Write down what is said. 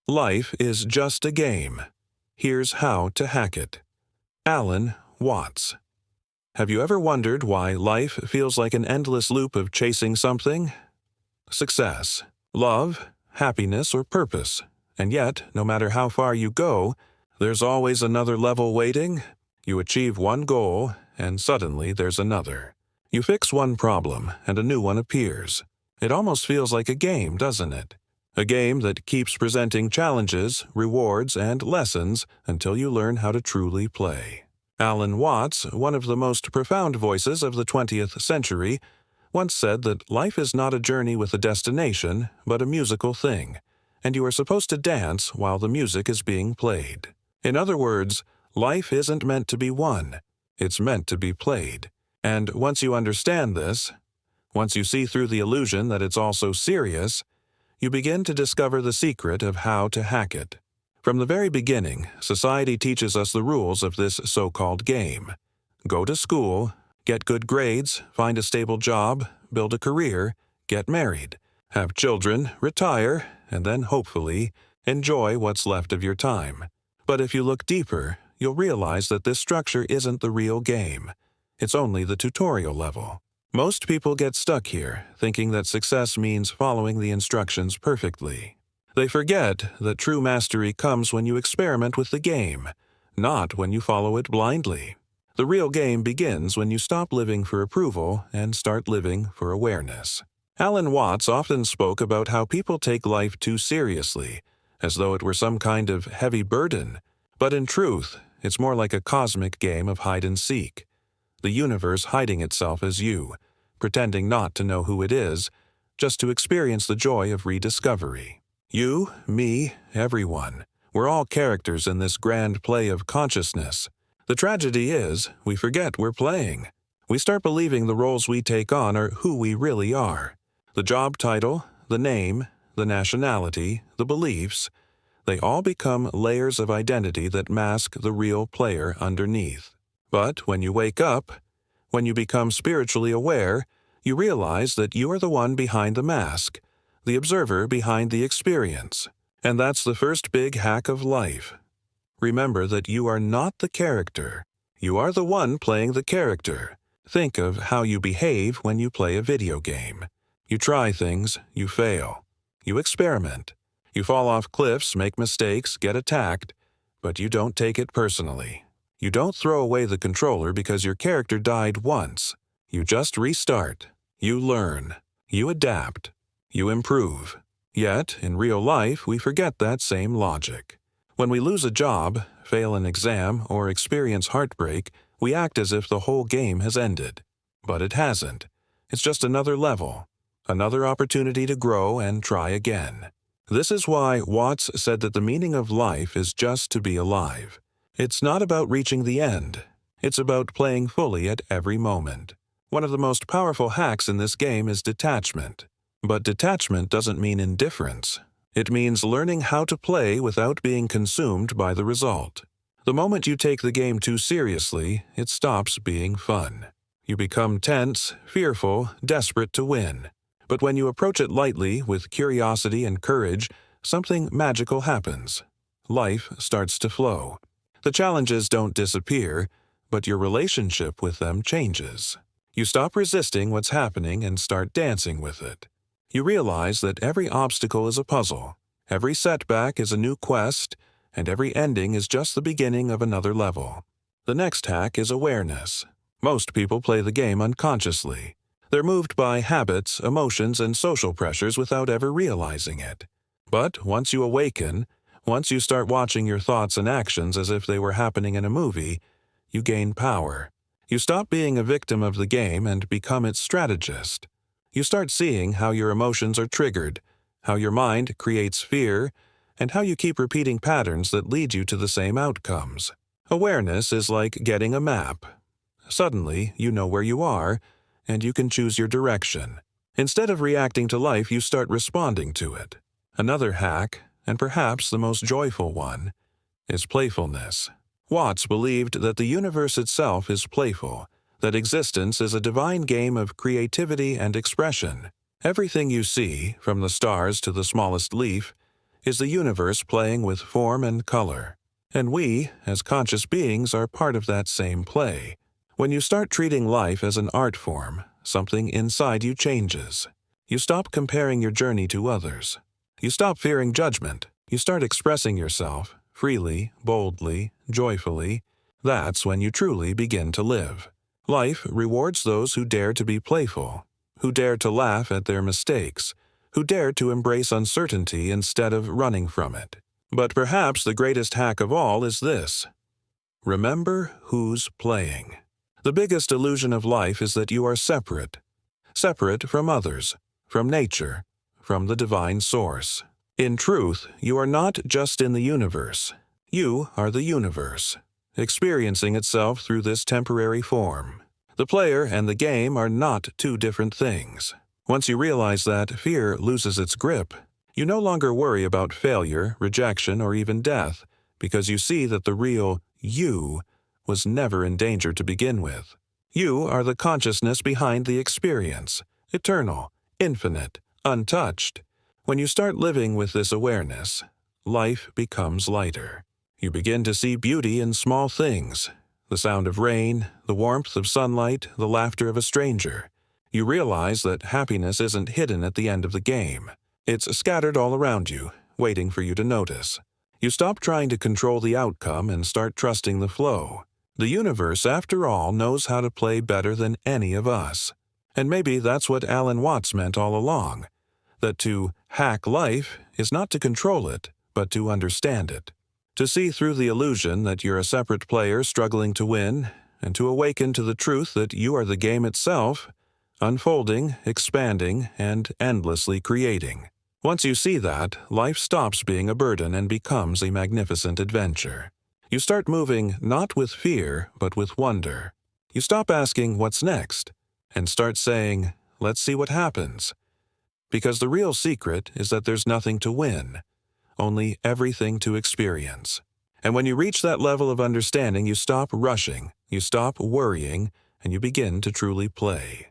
Life is just a game. Here's how to hack it. Alan Watts. Have you ever wondered why life feels like an endless loop of chasing something? Success, love, happiness, or purpose. And yet, no matter how far you go, there's always another level waiting. You achieve one goal, and suddenly there's another. You fix one problem, and a new one appears. It almost feels like a game, doesn't it? A game that keeps presenting challenges, rewards, and lessons until you learn how to truly play. Alan Watts, one of the most profound voices of the 20th century, once said that life is not a journey with a destination, but a musical thing, and you are supposed to dance while the music is being played. In other words, life isn't meant to be won, it's meant to be played. And once you understand this, once you see through the illusion that it's also serious, you begin to discover the secret of how to hack it. From the very beginning, society teaches us the rules of this so-called game. Go to school, get good grades, find a stable job, build a career, get married, have children, retire, and then hopefully enjoy what's left of your time. But if you look deeper, you'll realize that this structure isn't the real game. It's only the tutorial level. Most people get stuck here, thinking that success means following the instructions perfectly. They forget that true mastery comes when you experiment with the game, not when you follow it blindly. The real game begins when you stop living for approval and start living for awareness. Alan Watts often spoke about how people take life too seriously, as though it were some kind of heavy burden. But in truth, it's more like a cosmic game of hide and seek. The universe hiding itself as you, pretending not to know who it is, just to experience the joy of rediscovery. You, me, everyone. We're all characters in this grand play of consciousness. The tragedy is, we forget we're playing. We start believing the roles we take on are who we really are. The job title, the name, the nationality, the beliefs, they all become layers of identity that mask the real player underneath. But when you wake up, when you become spiritually aware, you realize that you are the one behind the mask, the observer behind the experience. And that's the first big hack of life. Remember that you are not the character. You are the one playing the character. Think of how you behave when you play a video game. You try things, you fail. You experiment. You fall off cliffs, make mistakes, get attacked, but you don't take it personally. You don't throw away the controller because your character died once. You just restart. You learn. You adapt. You improve. Yet, in real life, we forget that same logic. When we lose a job, fail an exam, or experience heartbreak, we act as if the whole game has ended. But it hasn't. It's just another level, another opportunity to grow and try again. This is why Watts said that the meaning of life is just to be alive. It's not about reaching the end. It's about playing fully at every moment. One of the most powerful hacks in this game is detachment. But detachment doesn't mean indifference. It means learning how to play without being consumed by the result. The moment you take the game too seriously, it stops being fun. You become tense, fearful, desperate to win. But when you approach it lightly, with curiosity and courage, something magical happens. Life starts to flow. The challenges don't disappear, but your relationship with them changes. You stop resisting what's happening and start dancing with it. You realize that every obstacle is a puzzle, every setback is a new quest, and every ending is just the beginning of another level. The next hack is awareness. Most people play the game unconsciously. They're moved by habits, emotions, and social pressures without ever realizing it. But once you awaken, once you start watching your thoughts and actions as if they were happening in a movie, you gain power. You stop being a victim of the game and become its strategist. You start seeing how your emotions are triggered, how your mind creates fear, and how you keep repeating patterns that lead you to the same outcomes. Awareness is like getting a map. Suddenly, you know where you are, and you can choose your direction. Instead of reacting to life, you start responding to it. Another hack, and perhaps the most joyful one, is playfulness. Watts believed that the universe itself is playful, that existence is a divine game of creativity and expression. Everything you see, from the stars to the smallest leaf, is the universe playing with form and color. And we, as conscious beings, are part of that same play. When you start treating life as an art form, something inside you changes. You stop comparing your journey to others. You stop fearing judgment. You start expressing yourself freely, boldly, joyfully. That's when you truly begin to live. Life rewards those who dare to be playful, who dare to laugh at their mistakes, who dare to embrace uncertainty instead of running from it. But perhaps the greatest hack of all is this: remember who's playing. The biggest illusion of life is that you are separate from others, from nature, from the divine source. In truth, you are not just in the universe. You are the universe, experiencing itself through this temporary form. The player and the game are not two different things. Once you realize that, fear loses its grip. You no longer worry about failure, rejection, or even death, because you see that the real you was never in danger to begin with. You are the consciousness behind the experience, eternal, infinite, untouched. When you start living with this awareness, life becomes lighter. You begin to see beauty in small things: the sound of rain, the warmth of sunlight, the laughter of a stranger. You realize that happiness isn't hidden at the end of the game. It's scattered all around you, waiting for you to notice. You stop trying to control the outcome and start trusting the flow. The universe, after all, knows how to play better than any of us. And maybe that's what Alan Watts meant all along, that to hack life is not to control it, but to understand it. To see through the illusion that you're a separate player struggling to win, and to awaken to the truth that you are the game itself, unfolding, expanding, and endlessly creating. Once you see that, life stops being a burden and becomes a magnificent adventure. You start moving not with fear, but with wonder. You stop asking, "What's next?" and start saying, "Let's see what happens." Because the real secret is that there's nothing to win, only everything to experience. And when you reach that level of understanding, you stop rushing, you stop worrying, and you begin to truly play.